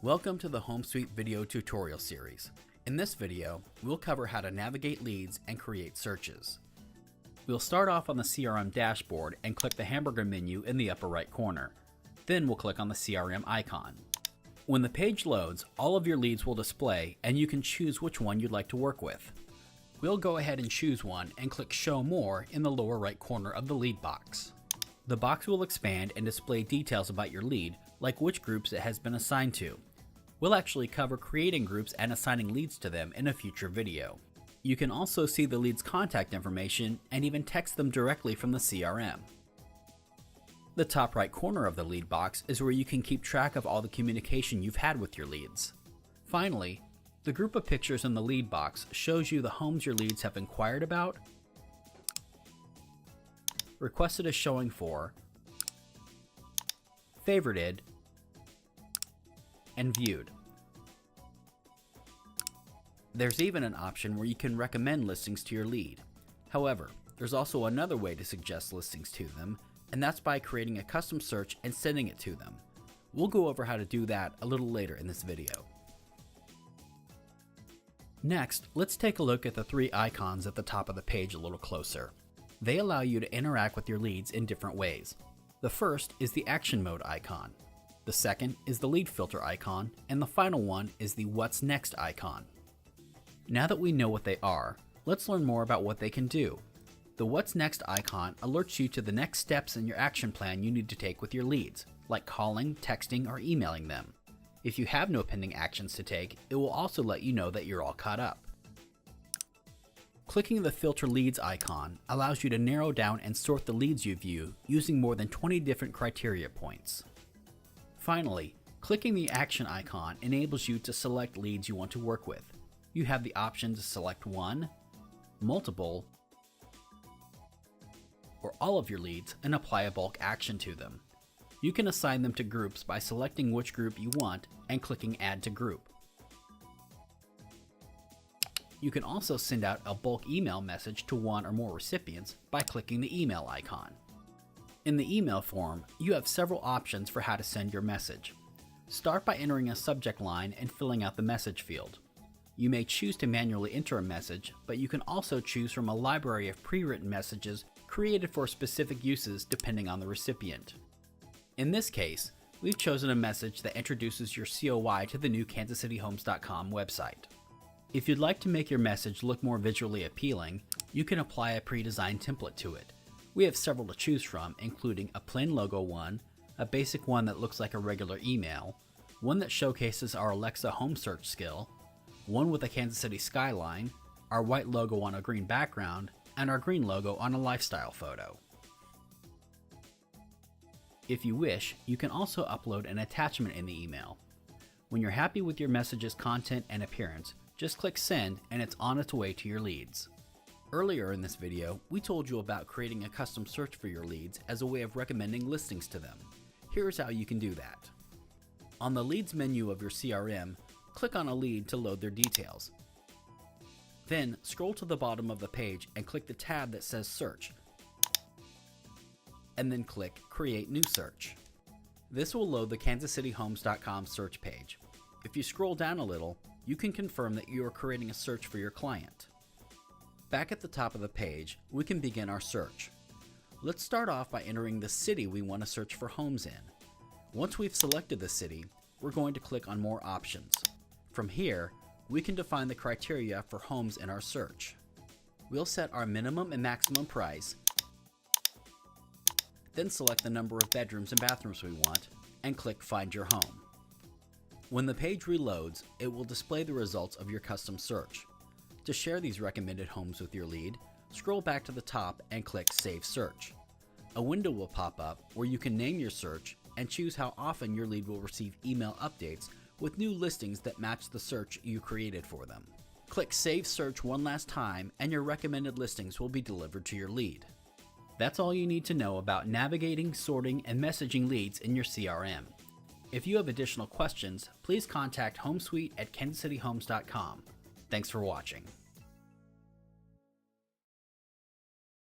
Welcome to the HomeSuite video tutorial series. In this video, we'll cover how to navigate leads and create searches. We'll start off on the CRM dashboard and click the hamburger menu in the upper right corner. Then we'll click on the CRM icon. When the page loads, all of your leads will display and you can choose which one you'd like to work with. We'll go ahead and choose one and click Show More in the lower right corner of the lead box. The box will expand and display details about your lead, like which groups it has been assigned to. We'll actually cover creating groups and assigning leads to them in a future video. You can also see the lead's contact information and even text them directly from the CRM. The top right corner of the lead box is where you can keep track of all the communication you've had with your leads. Finally, the group of pictures in the lead box shows you the homes your leads have inquired about, requested a showing for, favorited, and viewed. There's even an option where you can recommend listings to your lead. However, there's also another way to suggest listings to them, and that's by creating a custom search and sending it to them. We'll go over how to do that a little later in this video. Next, let's take a look at the three icons at the top of the page a little closer. They allow you to interact with your leads in different ways. The first is the action mode icon. The second is the lead filter icon, and the final one is the What's Next icon. Now that we know what they are, let's learn more about what they can do. The What's Next icon alerts you to the next steps in your action plan you need to take with your leads, like calling, texting, or emailing them. If you have no pending actions to take, it will also let you know that you're all caught up. Clicking the Filter Leads icon allows you to narrow down and sort the leads you view using more than 20 different criteria points. Finally, clicking the action icon enables you to select leads you want to work with. You have the option to select one, multiple, or all of your leads and apply a bulk action to them. You can assign them to groups by selecting which group you want and clicking Add to Group. You can also send out a bulk email message to one or more recipients by clicking the email icon. In the email form, you have several options for how to send your message. Start by entering a subject line and filling out the message field. You may choose to manually enter a message, but you can also choose from a library of pre-written messages created for specific uses depending on the recipient. In this case, we've chosen a message that introduces your COI to the new KansasCityHomes.com website. If you'd like to make your message look more visually appealing, you can apply a pre-designed template to it. We have several to choose from, including a plain logo one, a basic one that looks like a regular email, one that showcases our Alexa home search skill, one with a Kansas City skyline, our white logo on a green background, and our green logo on a lifestyle photo. If you wish, you can also upload an attachment in the email. When you're happy with your message's content and appearance, just click Send and it's on its way to your leads. Earlier in this video, we told you about creating a custom search for your leads as a way of recommending listings to them. Here's how you can do that. On the Leads menu of your CRM, click on a lead to load their details. Then scroll to the bottom of the page and click the tab that says Search, and then click Create New Search. This will load the KansasCityHomes.com search page. If you scroll down a little, you can confirm that you are creating a search for your client. Back at the top of the page, we can begin our search. Let's start off by entering the city we want to search for homes in. Once we've selected the city, we're going to click on More Options. From here, we can define the criteria for homes in our search. We'll set our minimum and maximum price, then select the number of bedrooms and bathrooms we want, and click Find Your Home. When the page reloads, it will display the results of your custom search. To share these recommended homes with your lead, scroll back to the top and click Save Search. A window will pop up where you can name your search and choose how often your lead will receive email updates with new listings that match the search you created for them. Click Save Search one last time and your recommended listings will be delivered to your lead. That's all you need to know about navigating, sorting, and messaging leads in your CRM. If you have additional questions, please contact HomeSuite at KansasCityHomes.com. Thanks for watching.